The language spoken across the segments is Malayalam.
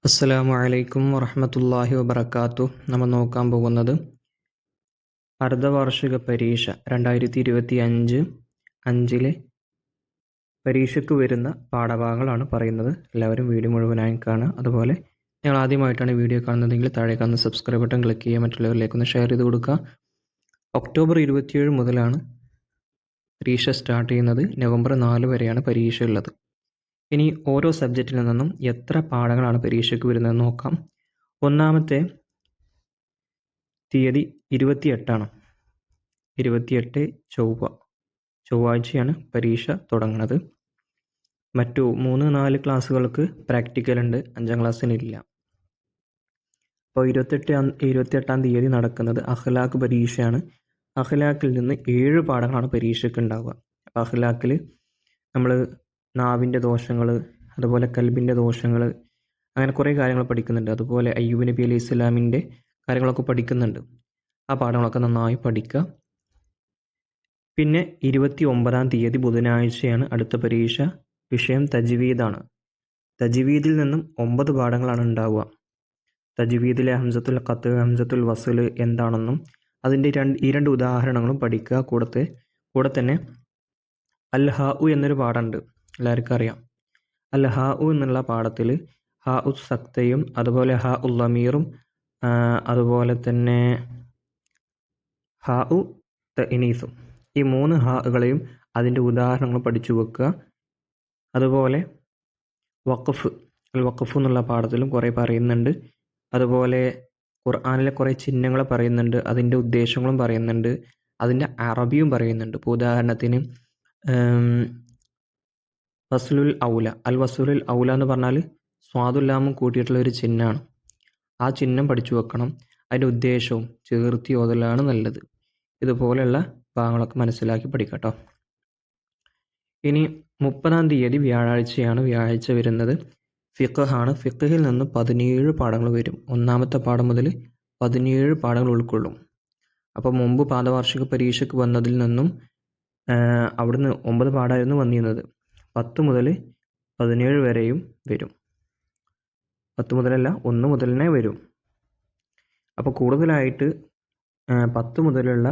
അസ്സലാമു അലൈക്കും വറഹ്മത്തുള്ളാഹി വബറകാതുഹു. നമ്മൾ നോക്കാൻ പോകുന്നത് അർദ്ധവാർഷിക പരീക്ഷ 2025 അഞ്ചിലെ പരീക്ഷയ്ക്ക് വരുന്ന പാഠഭാഗങ്ങളാണ് പറയുന്നത്. എല്ലാവരും വീഡിയോ മുഴുവനായി കാണുക. അതുപോലെ നിങ്ങൾ ആദ്യമായിട്ടാണ് വീഡിയോ കാണുന്നതെങ്കിൽ താഴെ കാണുന്ന സബ്സ്ക്രൈബ് ബട്ടൺ ക്ലിക്ക് ചെയ്യുക, മറ്റുള്ളവരിലേക്കൊന്ന് ഷെയർ ചെയ്ത് കൊടുക്കുക. ഒക്ടോബർ 27 മുതലാണ് പരീക്ഷ സ്റ്റാർട്ട് ചെയ്യുന്നത്. നവംബർ 4 വരെയാണ് പരീക്ഷ ഉള്ളത്. ഇനി ഓരോ സബ്ജക്റ്റിൽ നിന്നും എത്ര പാഠങ്ങളാണ് പരീക്ഷയ്ക്ക് വരുന്നതെന്ന് നോക്കാം. ഒന്നാമത്തെ തീയതി 28 28 ചൊവ്വാഴ്ചയാണ് പരീക്ഷ തുടങ്ങുന്നത്. മറ്റു 3-4 ക്ലാസ്സുകൾക്ക് പ്രാക്ടിക്കൽ ഉണ്ട്, 5ാം ക്ലാസ്സിനില്ല. അപ്പോൾ 28 തീയതി നടക്കുന്നത് അഖ്ലാഖ് പരീക്ഷയാണ്. അഖ്ലാഖിൽ നിന്ന് 7 പാഠങ്ങളാണ് പരീക്ഷയ്ക്ക് ഉണ്ടാവുക. അപ്പോൾ അഖ്ലാഖിൽ നമ്മൾ നാവിൻ്റെ ദോഷങ്ങൾ, അതുപോലെ കൽബിൻ്റെ ദോഷങ്ങൾ, അങ്ങനെ കുറേ കാര്യങ്ങൾ പഠിക്കുന്നുണ്ട്. അതുപോലെ അയ്യൂബ് നബി അലൈഹി ഇസ്ലാമിൻ്റെ കാര്യങ്ങളൊക്കെ പഠിക്കുന്നുണ്ട്. ആ പാഠങ്ങളൊക്കെ നന്നായി പഠിക്കുക. പിന്നെ 29 തീയതി ബുധനാഴ്ചയാണ് അടുത്ത പരീക്ഷ. വിഷയം തജ്വീദാണ്. തജ്വീദിൽ നിന്നും 9 പാഠങ്ങളാണ് ഉണ്ടാവുക. തജ്വീദിലെ ഹംസത്തുൽ ഖത്ത്, ഹംസത്തുൽ വസ്ൽ എന്താണെന്നും അതിൻ്റെ ഈ രണ്ട് ഉദാഹരണങ്ങളും പഠിക്കുക. കൂടെ തന്നെ അൽ ഹാ ഉ എന്നൊരു പാഠമുണ്ട്, എല്ലാവർക്കും അറിയാം. അൽ ഹാ ഉ എന്നുള്ള പാഠത്തിൽ ഹാ ഉ സക്തയും അതുപോലെ ഹാ ഉൽ ലമീറും അതുപോലെ തന്നെ ഹാ ഉ തഅനീസും, ഈ 3 ഹാകളെയും അതിൻ്റെ ഉദാഹരണങ്ങൾ പഠിച്ചു വെക്കുക. അതുപോലെ വഖഫ്, അൽ വഖഫ് എന്നുള്ള പാഠത്തിലും കുറേ പറയുന്നുണ്ട്. അതുപോലെ ഖുർആനിലെ കുറേ ചിഹ്നങ്ങൾ പറയുന്നുണ്ട്, അതിൻ്റെ ഉദ്ദേശങ്ങളും പറയുന്നുണ്ട്, അതിൻ്റെ അറബിയും പറയുന്നുണ്ട്. ഇപ്പോൾ ഉദാഹരണത്തിന് വസ്ലുൽ ഔല, അൽ വസ്ലുൽ ഔല എന്ന് പറഞ്ഞാൽ സ്വാദുല്ലാമും കൂട്ടിയിട്ടുള്ള ഒരു ചിഹ്നമാണ്. ആ ചിഹ്നം പഠിച്ചു വെക്കണം. അതിൻ്റെ ഉദ്ദേശവും ചേർത്തി ഓതലാണ് നല്ലത്. ഇതുപോലെയുള്ള ഭാഗങ്ങളൊക്കെ മനസ്സിലാക്കി പഠിക്കട്ടോ. ഇനി 30 തീയതി വ്യാഴാഴ്ചയാണ്. വ്യാഴാഴ്ച വരുന്നത് ഫിഖ്ഹാണ്. ഫിഖ്ഹിൽ നിന്ന് 17 പാഠങ്ങൾ വരും. ഒന്നാമത്തെ പാഠം മുതൽ 17 പാഠങ്ങൾ ഉൾക്കൊള്ളും. അപ്പോൾ മുമ്പ് പാദവാർഷിക പരീക്ഷയ്ക്ക് വന്നതിൽ നിന്നും അവിടുന്ന് 9 പാഠമായിരുന്നു വന്നിരുന്നത്. 10 മുതൽ 17 വരെയും വരും. 10 മുതലല്ല, 1 മുതൽ തന്നെ വരും. അപ്പോൾ കൂടുതലായിട്ട് 10 മുതലുള്ള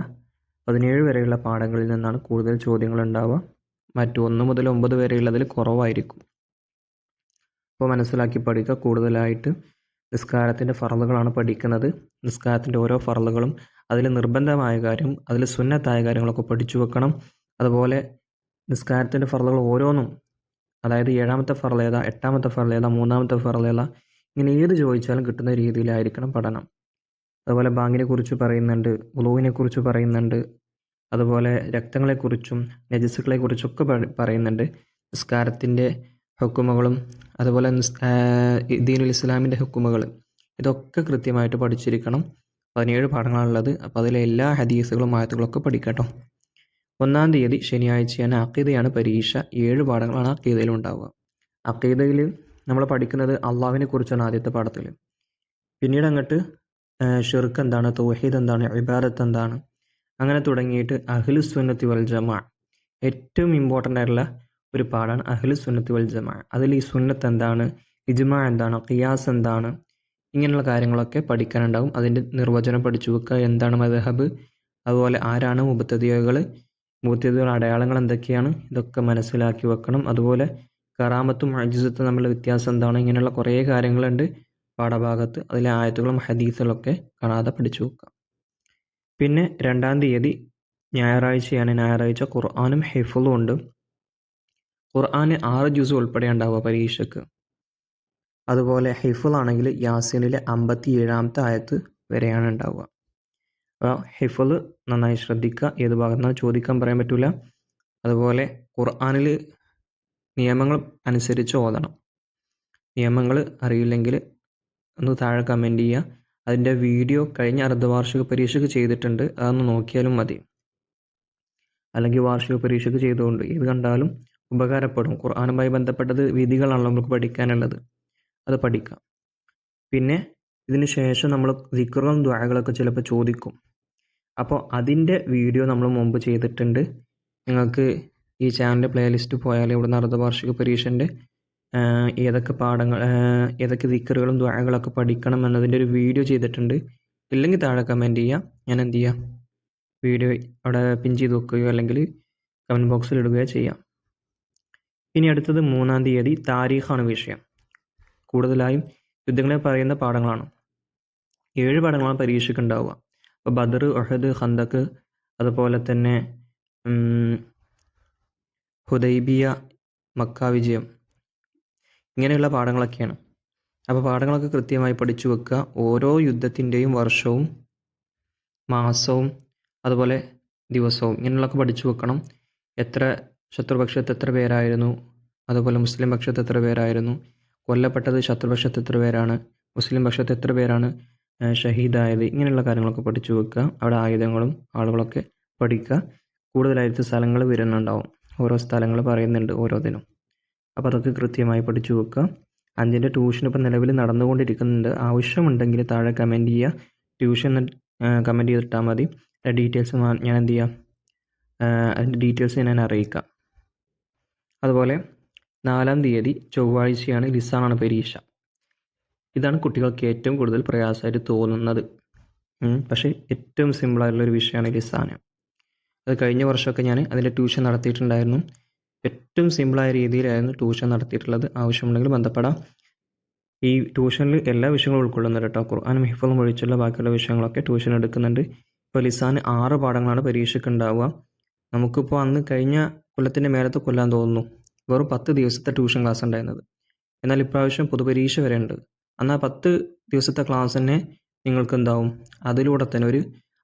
17 വരെയുള്ള പാഠങ്ങളിൽ നിന്നാണ് കൂടുതൽ ചോദ്യങ്ങൾ ഉണ്ടാവുക. മറ്റു 1 മുതൽ 9 വരെയുള്ളതിൽ കുറവായിരിക്കും. അപ്പോൾ മനസ്സിലാക്കി പഠിക്കുക. കൂടുതലായിട്ട് നിസ്കാരത്തിൻ്റെ ഫർളുകളാണ് പഠിക്കുന്നത്. നിസ്കാരത്തിൻ്റെ ഓരോ ഫർളുകളും, അതിൽ നിർബന്ധമായ കാര്യം, അതിൽ സുന്നത്തായ കാര്യങ്ങളൊക്കെ പഠിച്ചു വെക്കണം. അതുപോലെ നിസ്കാരത്തിൻ്റെ ഫർളുകൾ ഓരോന്നും, അതായത് 7ാമത്തെ ഫർൾ ഏതാ, 8ാമത്തെ ഫർൾ ഏതാ, 3ാമത്തെ ഫർൾ ഏതാ, ഇങ്ങനെ ഏത് ചോദിച്ചാലും കിട്ടുന്ന രീതിയിലായിരിക്കണം പഠനം. അതുപോലെ ബാങ്കിനെ കുറിച്ച് പറയുന്നുണ്ട്, വുളൂവിനെ കുറിച്ച് പറയുന്നുണ്ട്, അതുപോലെ രക്തങ്ങളെക്കുറിച്ചും നജസുകളെക്കുറിച്ചൊക്കെ പറയുന്നുണ്ട്. നിസ്കാരത്തിൻ്റെ ഹുക്കുമുകളും അതുപോലെ ദീനുൽ ഇസ്ലാമിൻ്റെ ഹുക്കുമുകൾ, ഇതൊക്കെ കൃത്യമായിട്ട് പഠിച്ചിരിക്കണം. 17 പാഠങ്ങളാണുള്ളത്. അപ്പോൾ അതിലെ എല്ലാ ഹദീസുകളും ആയത്തുകളൊക്കെ പഠിക്കട്ടോ. 1 തീയതി ശനിയാഴ്ചയാണ് അഖീദയാണ് പരീക്ഷ. 7 പാഠങ്ങളാണ് അഖീദയിൽ ഉണ്ടാവുക. അഖീദയിൽ നമ്മൾ പഠിക്കുന്നത് അള്ളാഹുവിനെ കുറിച്ചാണ് ആദ്യത്തെ പാഠത്തിൽ. പിന്നീട് അങ്ങോട്ട് ഷിർക്ക് എന്താണ്, തൗഹീദ് എന്താണ്, ഇബാദത്ത് എന്താണ്, അങ്ങനെ തുടങ്ങിയിട്ട് അഹ്ലുസ് സുന്നത്തി വൽ ജമാ, ഏറ്റവും ഇമ്പോർട്ടൻ്റ് ആയിട്ടുള്ള ഒരു പാഠമാണ് അഹ്ലുസ് സുന്നത്തി വൽ ജമാ. അതിൽ ഈ സുന്നത്ത് എന്താണ്, ഇജ്മാ എന്താണ്, ഖിയാസ് എന്താണ്, ഇങ്ങനെയുള്ള കാര്യങ്ങളൊക്കെ പഠിക്കാനുണ്ടാവും. അതിൻ്റെ നിർവചനം പഠിച്ചു വെക്കുക. എന്താണ് മദ്ഹബ്, അതുപോലെ ആരാണ് മുബ്തദിഅകൾ, മുബ്തദിഅകളുടെ അടയാളങ്ങൾ എന്തൊക്കെയാണ്, ഇതൊക്കെ മനസ്സിലാക്കി വെക്കണം. അതുപോലെ കറാമത്തും മുഅ്ജിസത്തും തമ്മിലുള്ള വ്യത്യാസം എന്താണ്, ഇങ്ങനെയുള്ള കുറേ കാര്യങ്ങളുണ്ട് പാഠഭാഗത്ത്. അതിലെ ആയത്തുകളും ഹദീസുകളൊക്കെ കാണാതെ പഠിച്ചു വെക്കുക. പിന്നെ 2 തീയതി ഞായറാഴ്ചയാണ്. ഞായറാഴ്ച ഖുർആനും ഹിഫ്ളും ഉണ്ട്. ഖുർആന് 6 ജുസ് ഉൾപ്പെടെ ഉണ്ടാവുക പരീക്ഷയ്ക്ക്. അതുപോലെ ഹിഫ്ളാണെങ്കിൽ യാസീനിലെ 57ാമത്തെ ആയത്ത് വരെയാണ് ഉണ്ടാവുക. അപ്പോൾ ഹിഫ്ൾ നന്നായി ശ്രദ്ധിക്കുക. ഏത് ഭാഗത്തുനിന്ന് ചോദിക്കാൻ പറയാൻ പറ്റില്ല. അതുപോലെ ഖുർആനിൽ നിയമങ്ങൾ അനുസരിച്ച് ഓതണം. നിയമങ്ങൾ അറിയില്ലെങ്കിൽ ഒന്ന് താഴെ കമൻറ്റ് ചെയ്യുക. അതിൻ്റെ വീഡിയോ കഴിഞ്ഞ അർദ്ധവാർഷിക പരീക്ഷയ്ക്ക് ചെയ്തിട്ടുണ്ട്, അതൊന്ന് നോക്കിയാലും മതി. അല്ലെങ്കിൽ വാർഷിക പരീക്ഷയ്ക്ക് ചെയ്തുകൊണ്ട് ഏത് കണ്ടാലും ഉപകാരപ്പെടും. ഖുർആനുമായി ബന്ധപ്പെട്ടത് വിധികളാണല്ലോ നമുക്ക് പഠിക്കാനുള്ളത്, അത് പഠിക്കാം. പിന്നെ ഇതിന് ശേഷം നമ്മൾ ദിക്റുകളും ദുആകളൊക്കെ ചിലപ്പോൾ ചോദിക്കും. അപ്പോൾ അതിൻ്റെ വീഡിയോ നമ്മൾ മുമ്പ് ചെയ്തിട്ടുണ്ട്. നിങ്ങൾക്ക് ഈ ചാനലിൻ്റെ പ്ലേലിസ്റ്റ് പോയാൽ ഇവിടുന്ന് അർദ്ധവാർഷിക പരീക്ഷൻ്റെ ഏതൊക്കെ പാഠങ്ങൾ ഏതൊക്കെ ദിക്റുകളും ദുആകളൊക്കെ പഠിക്കണം എന്നതിൻ്റെ ഒരു വീഡിയോ ചെയ്തിട്ടുണ്ട്. ഇല്ലെങ്കിൽ താഴെ കമൻറ്റ് ചെയ്യുക. ഞാൻ എന്ത് ചെയ്യാം, വീഡിയോ അവിടെ പിൻ ചെയ്ത് വെക്കുകയോ അല്ലെങ്കിൽ കമൻറ്റ് ബോക്സിൽ ഇടുകയോ ചെയ്യാം. ഇനി അടുത്തത് 3-ാം തീയതി താരീഖാണ് വിഷയം. കൂടുതലായും യുദ്ധങ്ങളെ പറയുന്ന പാഠങ്ങളാണ്. 7 പാഠങ്ങളാണ് പരീക്ഷയ്ക്ക് ഉണ്ടാവുക. അപ്പോൾ ബദർ, ഉഹദ്, ഖന്തക്ക്, അതുപോലെ തന്നെ ഹുദൈബിയ, മക്ക വിജയം, ഇങ്ങനെയുള്ള പാഠങ്ങളൊക്കെയാണ്. അപ്പോൾ പാഠങ്ങളൊക്കെ കൃത്യമായി പഠിച്ചു വെക്കുക. ഓരോ യുദ്ധത്തിൻ്റെയും വർഷവും മാസവും അതുപോലെ ദിവസവും ഇങ്ങനെയുള്ളതൊക്കെ പഠിച്ചു വെക്കണം. എത്ര ശത്രുപക്ഷത്ത് എത്ര പേരായിരുന്നു, അതുപോലെ മുസ്ലിം പക്ഷത്ത് എത്ര പേരായിരുന്നു, കൊല്ലപ്പെട്ടത് ശത്രുപക്ഷത്ത് എത്ര പേരാണ്, മുസ്ലിം പക്ഷത്ത് എത്ര പേരാണ് ഷഹീദായത്, ഇങ്ങനെയുള്ള കാര്യങ്ങളൊക്കെ പഠിച്ചു വെക്കുക. അവിടെ ആയുധങ്ങളും ആളുകളൊക്കെ പഠിക്കുക. കൂടുതലായിട്ട് സ്ഥലങ്ങൾ വരുന്നുണ്ടാവും, ഓരോ സ്ഥലങ്ങൾ പറയുന്നുണ്ട് ഓരോന്നിനും. അപ്പോൾ അതൊക്കെ കൃത്യമായി പഠിച്ചു വെക്കുക. 5ൻ്റെ ട്യൂഷൻ ഇപ്പോൾ നിലവിൽ നടന്നുകൊണ്ടിരിക്കുന്നുണ്ട്. ആവശ്യമുണ്ടെങ്കിൽ താഴെ കമൻറ്റ് ചെയ്യുക. ട്യൂഷൻ കമൻറ്റ് ചെയ്തിട്ടാൽ മതി. ഡീറ്റെയിൽസ് ഞാൻ എന്ത് ചെയ്യാം, അതിൻ്റെ ഡീറ്റെയിൽസ് ഞാൻ അറിയിക്കാം. അതുപോലെ 4-ാം തീയതി ചൊവ്വാഴ്ചയാണ് ലിസാനാണ് പരീക്ഷ. ഇതാണ് കുട്ടികൾക്ക് ഏറ്റവും കൂടുതൽ പ്രയാസമായിട്ട് തോന്നുന്നത്. പക്ഷേ ഏറ്റവും സിമ്പിളായിട്ടുള്ളൊരു വിഷയമാണ് ലിസാന്. അത് കഴിഞ്ഞ വർഷമൊക്കെ ഞാൻ അതിൻ്റെ ട്യൂഷൻ നടത്തിയിട്ടുണ്ടായിരുന്നു. ഏറ്റവും സിമ്പിളായ രീതിയിലായിരുന്നു ട്യൂഷൻ നടത്തിയിട്ടുള്ളത്. ആവശ്യമുണ്ടെങ്കിൽ ബന്ധപ്പെടാം. ഈ ട്യൂഷനിൽ എല്ലാ വിഷയങ്ങളും ഉൾക്കൊള്ളുന്നുണ്ട് കേട്ടോ. ഖുർആനും ഹിഫ്ളും ഒഴിച്ചുള്ള ബാക്കിയുള്ള വിഷയങ്ങളൊക്കെ ട്യൂഷൻ എടുക്കുന്നുണ്ട്. ഇപ്പോൾ ലിസാന് 6 പാഠങ്ങളാണ് പരീക്ഷയ്ക്ക് ഉണ്ടാവുക. നമുക്കിപ്പോൾ അന്ന് കഴിഞ്ഞ കൊല്ലത്തിൻ്റെ മേലത്തെ കൊല്ലാൻ തോന്നുന്നു വെറും 10 ദിവസത്തെ ട്യൂഷൻ ക്ലാസ് ഉണ്ടായിരുന്നത്. എന്നാൽ ഇപ്രാവശ്യം പൊതുപരീക്ഷ വരെ ഉണ്ട്. എന്നാൽ 10 ദിവസത്തെ ക്ലാസ് തന്നെ നിങ്ങൾക്ക് എന്താവും, അതിലൂടെ തന്നെ ഒരു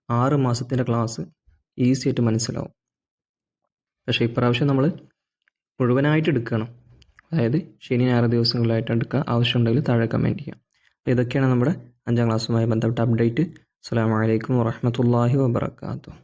6 മാസത്തിൻ്റെ ക്ലാസ് ഈസി ആയിട്ട് മനസ്സിലാവും. പക്ഷേ ഇപ്രാവശ്യം നമ്മൾ മുഴുവനായിട്ട് എടുക്കണം. അതായത് ശനി ഞായർ ദിവസങ്ങളിലായിട്ട് എടുക്കുക. ആവശ്യമുണ്ടെങ്കിൽ താഴെ കമൻറ്റ് ചെയ്യാം. ഇതൊക്കെയാണ് നമ്മുടെ 5ാം ക്ലാസ്സുമായി ബന്ധപ്പെട്ട അപ്ഡേറ്റ്. അസ്സലാമു അലൈക്കും വറഹ്മത്തുള്ളാഹി വബറകാതുഹു.